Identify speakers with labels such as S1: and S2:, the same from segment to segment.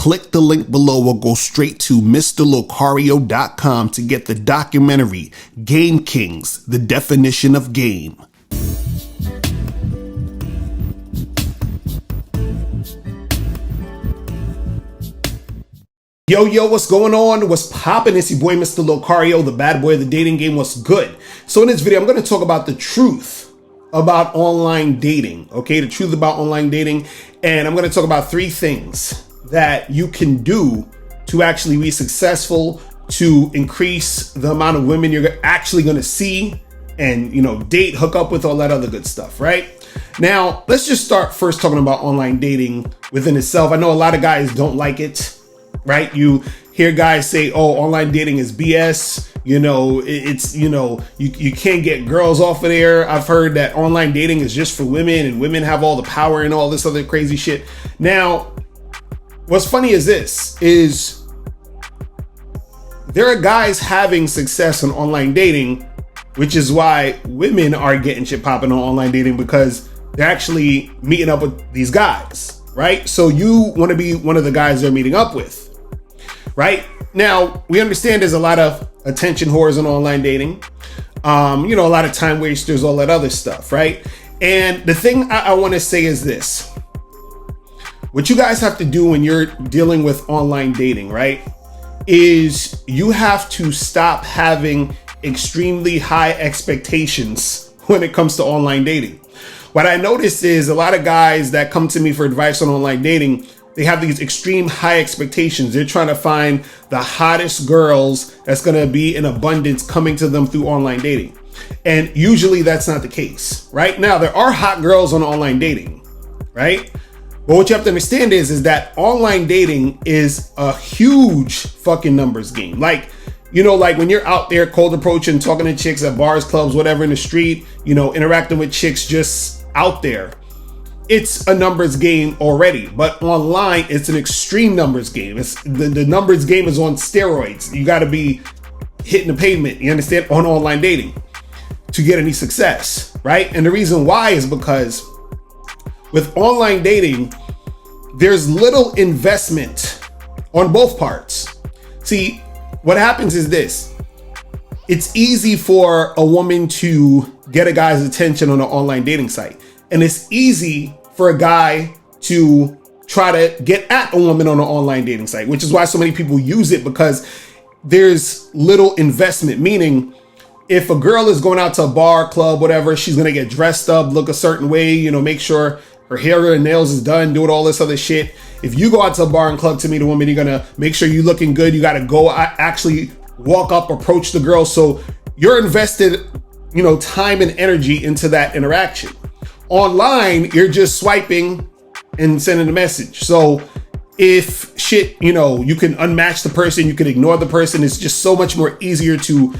S1: click the link below or go straight to MrLocario.com to get the documentary Game Kings, The Definition of Game. Yo, what's going on? What's poppin'? It's your boy, Mr. Locario, the bad boy of the dating game. What's good? So in this video, I'm going to talk about the truth about online dating, okay? The truth about online dating. And I'm going to talk about 3 things that you can do to actually be successful, to increase the amount of women you're actually going to see and, date, hook up with, all that other good stuff, right? Now, let's just start first talking about online dating within itself. I know a lot of guys don't like it. Right? You hear guys say, oh, online dating is BS. You can't get girls off of there. I've heard that online dating is just for women and women have all the power and all this other crazy shit. Now, what's funny is there are guys having success in online dating, which is why women are getting shit popping on online dating, because they're actually meeting up with these guys, right? So you want to be one of the guys they're meeting up with. Right now, we understand there's a lot of attention whores on online dating, a lot of time wasters, all that other stuff, right? And the thing I want to say is this: what you guys have to do when you're dealing with online dating, right, is you have to stop having extremely high expectations when it comes to online dating. What I noticed is a lot of guys that come to me for advice on online dating, they have these extreme high expectations. They're trying to find the hottest girls that's going to be in abundance coming to them through online dating. And usually that's not the case. Right now, there are hot girls on online dating, right? But what you have to understand is that online dating is a huge fucking numbers game. Like when you're out there cold approaching, talking to chicks at bars, clubs, whatever, in the street, interacting with chicks just out there. It's a numbers game already, but online, it's an extreme numbers game. It's the numbers game is on steroids. You got to be hitting the pavement, you understand, on online dating to get any success, right? And the reason why is because with online dating, there's little investment on both parts. See, what happens is this: it's easy for a woman to get a guy's attention on an online dating site, and it's easy for a guy to try to get at a woman on an online dating site, which is why so many people use it, because there's little investment. Meaning, if a girl is going out to a bar, club, whatever, she's going to get dressed up, look a certain way, make sure her hair and nails is done, doing all this other shit. If you go out to a bar and club to meet a woman, you're going to make sure you're looking good. You got to go actually walk up, approach the girl. So you're invested, time and energy into that interaction. Online, you're just swiping and sending a message. So if shit, you can unmatch the person, you can ignore the person. It's just so much more easier to,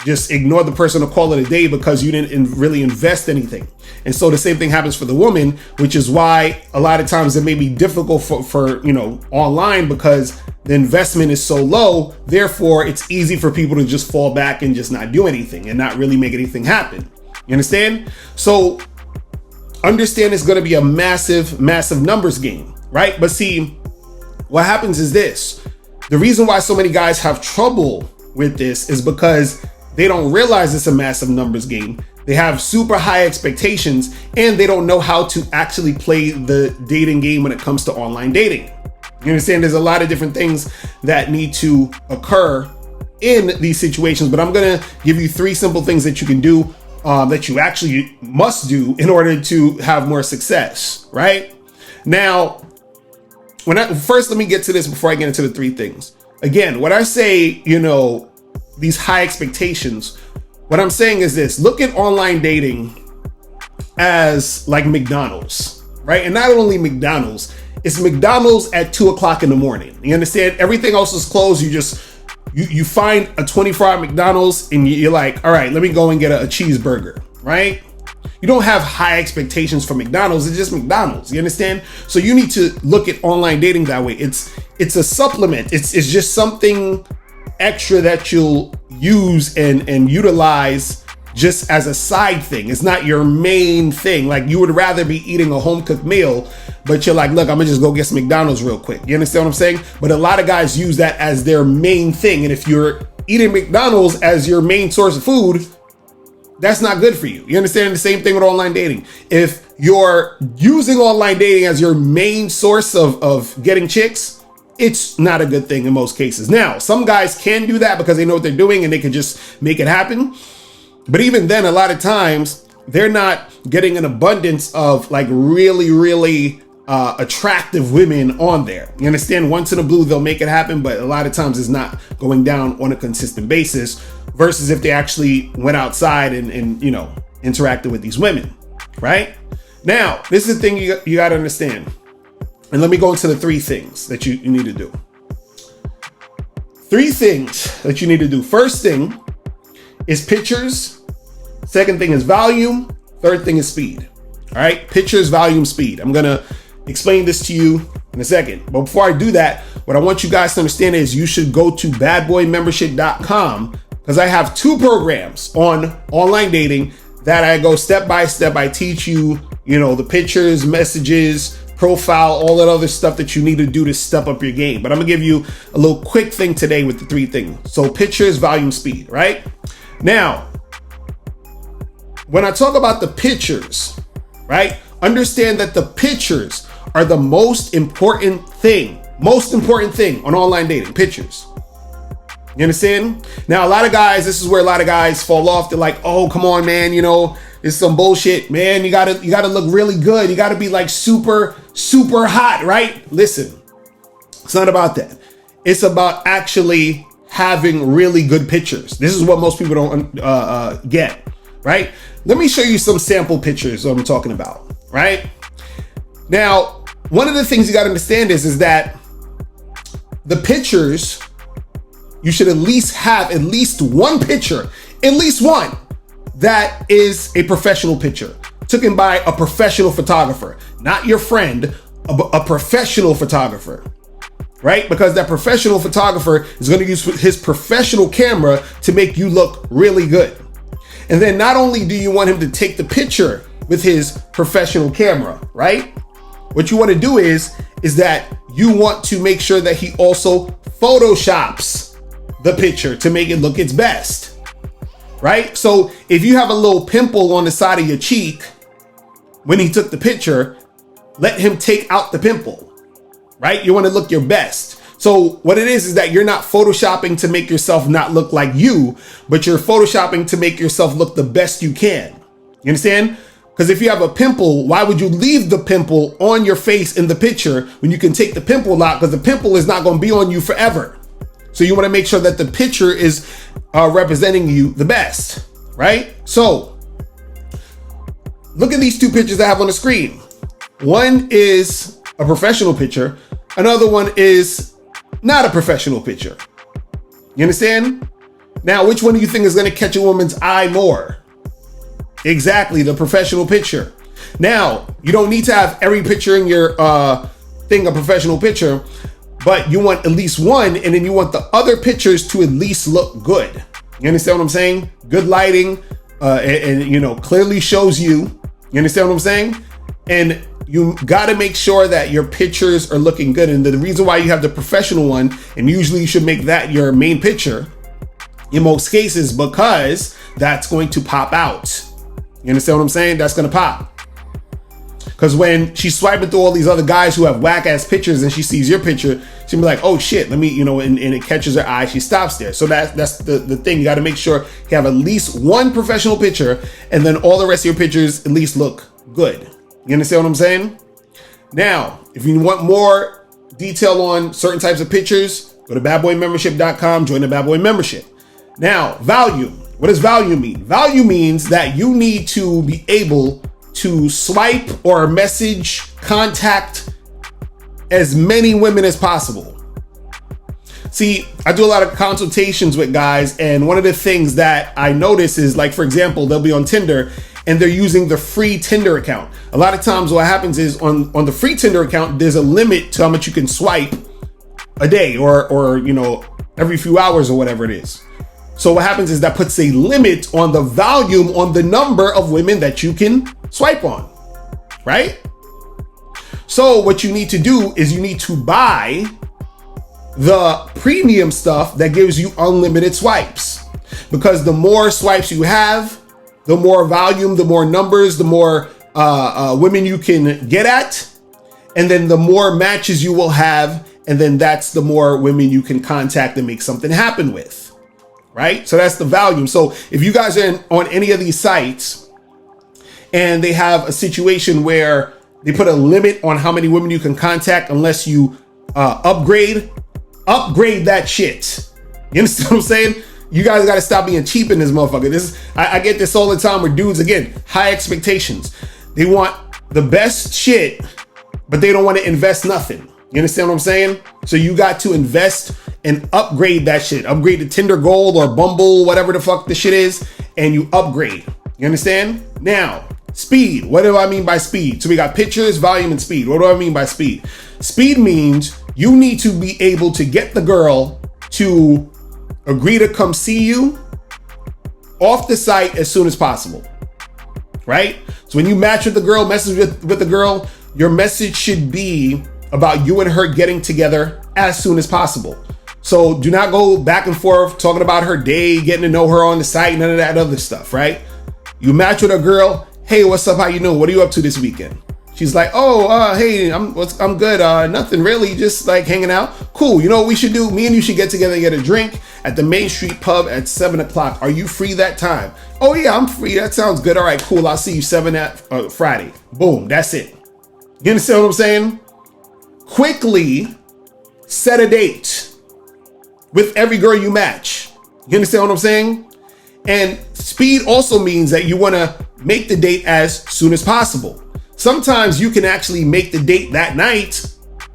S1: just ignore the person or call it a day because you didn't really invest anything. And so the same thing happens for the woman, which is why a lot of times it may be difficult for online, because the investment is so low. Therefore, it's easy for people to just fall back and just not do anything and not really make anything happen. You understand? So understand it's going to be a massive, massive numbers game, right? But see, what happens is this: the reason why so many guys have trouble with this is because they don't realize it's a massive numbers game. They have super high expectations and they don't know how to actually play the dating game when it comes to online dating. You understand? There's a lot of different things that need to occur in these situations, but I'm going to give you 3 simple things that you can do, that you actually must do in order to have more success, right? Now, first, let me get to this before I get into the 3 things. Again, when I say, these high expectations, what I'm saying is this: look at online dating as like McDonald's, right? And not only McDonald's, it's McDonald's at 2:00 in the morning. You understand? Everything else is closed. You find a 24-hour McDonald's and you're like, all right, let me go and get a cheeseburger, right? You don't have high expectations for McDonald's. It's just McDonald's. You understand? So you need to look at online dating that way. It's a supplement. It's just something extra that you'll use and utilize just as a side thing. It's not your main thing. Like, you would rather be eating a home cooked meal, but you're like, look, I'm gonna just go get some McDonald's real quick. You understand what I'm saying? But a lot of guys use that as their main thing. And if you're eating McDonald's as your main source of food, that's not good for you. You understand? The same thing with online dating. If you're using online dating as your main source of getting chicks, it's not a good thing in most cases. Now, some guys can do that because they know what they're doing and they can just make it happen. But even then, a lot of times they're not getting an abundance of like really attractive women on there. You understand? Once in a blue, they'll make it happen, but a lot of times it's not going down on a consistent basis versus if they actually went outside and you know, interacted with these women, right? Now, this is the thing you got to understand. And let me go into the 3 things that you need to do. 3 things that you need to do. First thing is pictures. Second thing is volume. Third thing is speed. All right, pictures, volume, speed. I'm gonna explain this to you in a second. But before I do that, what I want you guys to understand is you should go to badboymembership.com because I have 2 programs on online dating that I go step by step. I teach you, you know, the pictures, messages, profile, all that other stuff that you need to do to step up your game. But I'm gonna give you a little quick thing today with the 3 things. So pictures, volume, speed, right? Now, when I talk about the pictures, right? Understand that the pictures are the most important thing on online dating, pictures. You understand? Now, a lot of guys, this is where a lot of guys fall off. They're like, oh, come on, man, you know, it's some bullshit, man. You gotta look really good. You gotta be like super hot, right? Listen, it's not about that. It's about actually having really good pictures. This is what most people don't get, right? Let me show you some sample pictures that I'm talking about, right? Now, one of the things you got to understand is that the pictures, you should at least have at least one picture, at least one, that is a professional picture taken by a professional photographer, not your friend, a professional photographer, right? Because that professional photographer is going to use his professional camera to make you look really good. And then not only do you want him to take the picture with his professional camera, right? What you want to do is that you want to make sure that he also photoshops the picture to make it look its best, right? So if you have a little pimple on the side of your cheek when he took the picture, let him take out the pimple, right? You want to look your best. So what it is that you're not photoshopping to make yourself not look like you, but you're photoshopping to make yourself look the best you can. You understand? Because if you have a pimple, why would you leave the pimple on your face in the picture when you can take the pimple out? Because the pimple is not going to be on you forever. So you want to make sure that the picture is representing you the best, right? So look at these 2 pictures I have on the screen. One is a professional picture. Another one is not a professional picture. You understand? Now, which one do you think is going to catch a woman's eye more? Exactly, the professional picture. Now, you don't need to have every picture in your thing a professional picture, but you want at least one, and then you want the other pictures to at least look good. You understand what I'm saying? Good lighting, and you know, clearly shows you. You understand what I'm saying? And you got to make sure that your pictures are looking good. And the reason why you have the professional one, and usually you should make that your main picture in most cases, because that's going to pop out. You understand what I'm saying? That's going to pop. Because when she's swiping through all these other guys who have whack ass pictures and she sees your picture, she'll be like, oh shit, let me, you know, and it catches her eye. She stops there. So that's the thing. You got to make sure you have at least one professional picture, and then all the rest of your pictures at least look good. You understand what I'm saying? Now, if you want more detail on certain types of pictures, go to badboymembership.com, join the Bad Boy membership. Now, volume. What does value mean? Value means that you need to be able to swipe or message, contact as many women as possible. See, I do a lot of consultations with guys, and one of the things that I notice is, like, for example, they'll be on Tinder and they're using the free Tinder account. A lot of times what happens is on the free Tinder account, there's a limit to how much you can swipe a day or you know, every few hours or whatever it is. So what happens is that puts a limit on the volume, on the number of women that you can swipe on, right? So what you need to do is you need to buy the premium stuff that gives you unlimited swipes, because the more swipes you have, the more volume, the more numbers, the more women you can get at, and then the more matches you will have, and then that's the more women you can contact and make something happen with, right? So that's the volume. So if you guys are on any of these sites and they have a situation where they put a limit on how many women you can contact unless you upgrade that shit. You understand what I'm saying? You guys got to stop being cheap in this motherfucker. I get this all the time with dudes, again, high expectations. They want the best shit, but they don't want to invest nothing. You understand what I'm saying? So you got to invest and upgrade that shit. Upgrade to Tinder Gold or Bumble, whatever the fuck the shit is, and you upgrade. You understand? Now, speed. What do I mean by speed? So we got pictures, volume, and speed. What do I mean by speed? Speed means you need to be able to get the girl to agree to come see you off the site as soon as possible, right? So when you match with the girl, message with the girl, your message should be about you and her getting together as soon as possible. So do not go back and forth talking about her day, getting to know her on the site, none of that other stuff, right? You match with a girl. Hey, what's up? How you doing? What are you up to this weekend? She's like, hey, I'm good. Nothing really, just like hanging out. Cool. You know what we should do? Me and you should get together and get a drink at the Main Street Pub at 7:00. Are you free that time? Oh yeah, I'm free. That sounds good. All right, cool. I'll see you 7 at Friday. Boom. That's it. You understand what I'm saying? Quickly set a date with every girl you match. You understand what I'm saying? And speed also means that you want to make the date as soon as possible. Sometimes you can actually make the date that night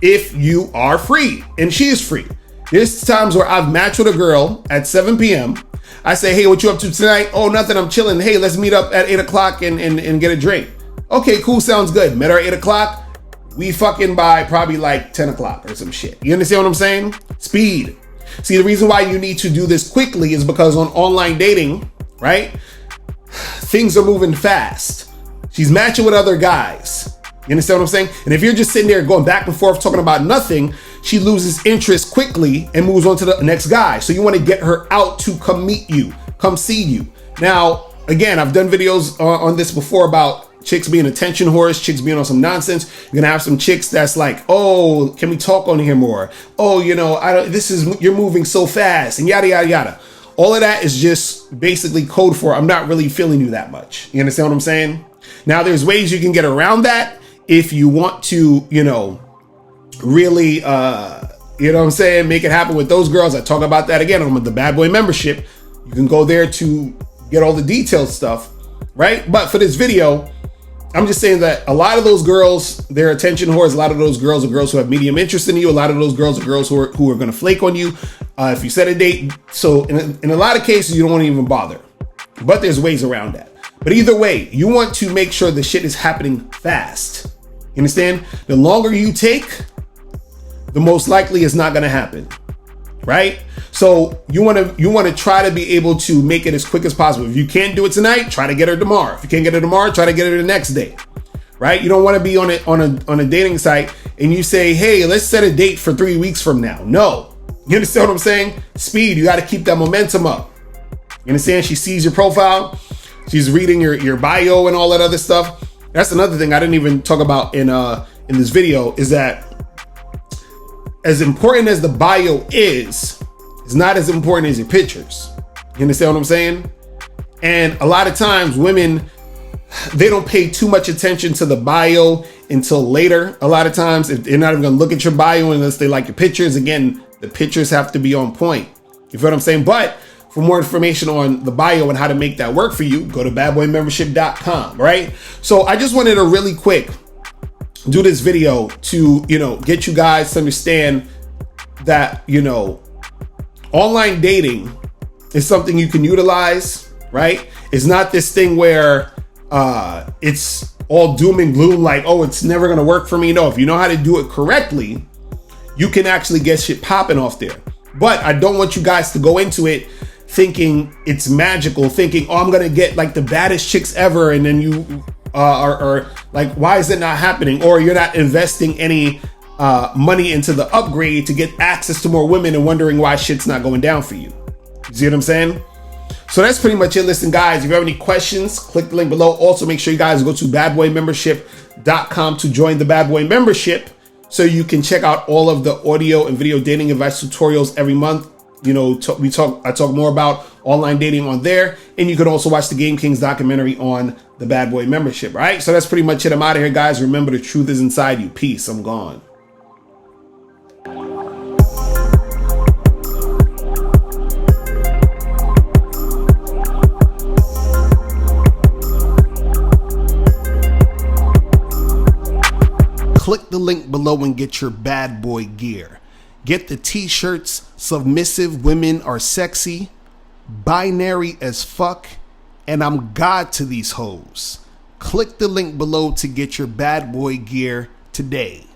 S1: if you are free and she is free. There's times where I've matched with a girl at 7 p.m. I say, hey, what you up to tonight? Oh, nothing, I'm chilling. Hey, let's meet up at 8:00 and get a drink. Okay, cool, sounds good. Met her at 8:00. We fucking by probably like 10:00 or some shit. You understand what I'm saying? Speed. See, the reason why you need to do this quickly is because on online dating, right? Things are moving fast. She's matching with other guys. You understand what I'm saying? And if you're just sitting there going back and forth talking about nothing, she loses interest quickly and moves on to the next guy. So you want to get her out to come meet you, come see you. Now, again, I've done videos on this before about chicks being attention whores, chicks being on some nonsense. You're gonna have some chicks that's like, oh, can we talk on here more? Oh, you know, you're moving so fast and yada, yada, yada. All of that is just basically code for I'm not really feeling you that much. You understand what I'm saying? Now, there's ways you can get around that if you want to, you know, really, you know what I'm saying, make it happen with those girls. I talk about that again on the Bad Boy membership. You can go there to get all the detailed stuff, right? But for this video, I'm just saying that a lot of those girls, they're attention whores. A lot of those girls are girls who have medium interest in you. A lot of those girls are girls who are going to flake on you if you set a date. So in a lot of cases, you don't want to even bother. But there's ways around that. But either way, you want to make sure the shit is happening fast. You understand? The longer you take, the most likely it's not going to happen. Right? So you want to try to be able to make it as quick as possible. If you can't do it tonight, try to get her tomorrow. If you can't get her tomorrow, try to get her the next day. Right? You don't want to be on a dating site and you say, hey, let's set a date for 3 weeks from now. No. You understand what I'm saying? Speed. You got to keep that momentum up. You understand? She sees your profile. She's reading your bio and all that other stuff. That's another thing I didn't even talk about in this video, is that as important as the bio is, it's not as important as your pictures. You understand what I'm saying? And a lot of times women, they don't pay too much attention to the bio until later. A lot of times they're not even gonna look at your bio unless they like your pictures. Again, the pictures have to be on point. You feel what I'm saying? But for more information on the bio and how to make that work for you, go to badboymembership.com, right? So I just wanted to really quick do this video to, you know, get you guys to understand that, you know, online dating is something you can utilize, right? It's not this thing where it's all doom and gloom, like, oh, it's never going to work for me. No, if you know how to do it correctly, you can actually get shit popping off there. But I don't want you guys to go into it thinking it's magical, thinking, oh, I'm gonna get like the baddest chicks ever, and then you are like, why is it not happening? Or you're not investing any money into the upgrade to get access to more women and wondering why shit's not going down for you. You see what I'm saying? So that's pretty much it. Listen, guys, if you have any questions, click the link below. Also, make sure you guys go to badboymembership.com to join the Bad Boy membership so you can check out all of the audio and video dating advice tutorials every month. You know, I talk more about online dating on there, and you can also watch the Game Kings documentary on the Bad Boy membership. All right, so that's pretty much it. I'm out of here, guys. Remember, the truth is inside you. Peace. I'm gone. Click the link below and get your bad boy gear. Get the t-shirts, Submissive Women Are Sexy, Binary as Fuck, and I'm God to These Hoes. Click the link below to get your bad boy gear today.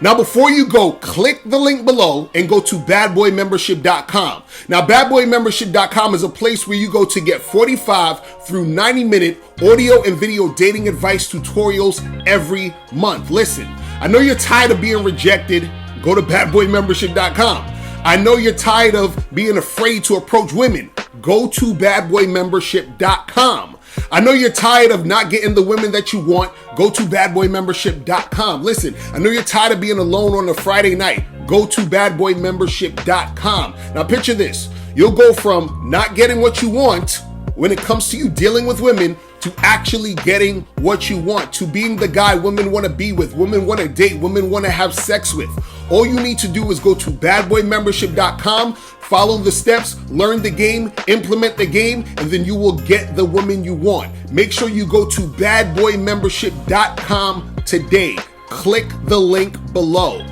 S1: Now, before you go, click the link below and go to badboymembership.com. Now, badboymembership.com is a place where you go to get 45 through 90-minute audio and video dating advice tutorials every month. Listen, I know you're tired of being rejected. Go to badboymembership.com. I know you're tired of being afraid to approach women. Go to badboymembership.com. I know you're tired of not getting the women that you want. Go to badboymembership.com. Listen, I know you're tired of being alone on a Friday night. Go to badboymembership.com. Now picture this. You'll go from not getting what you want when it comes to you dealing with women to actually getting what you want, to being the guy women want to be with, women want to date, women want to have sex with. All you need to do is go to badboymembership.com, follow the steps, learn the game, implement the game, and then you will get the woman you want. Make sure you go to badboymembership.com today. Click the link below.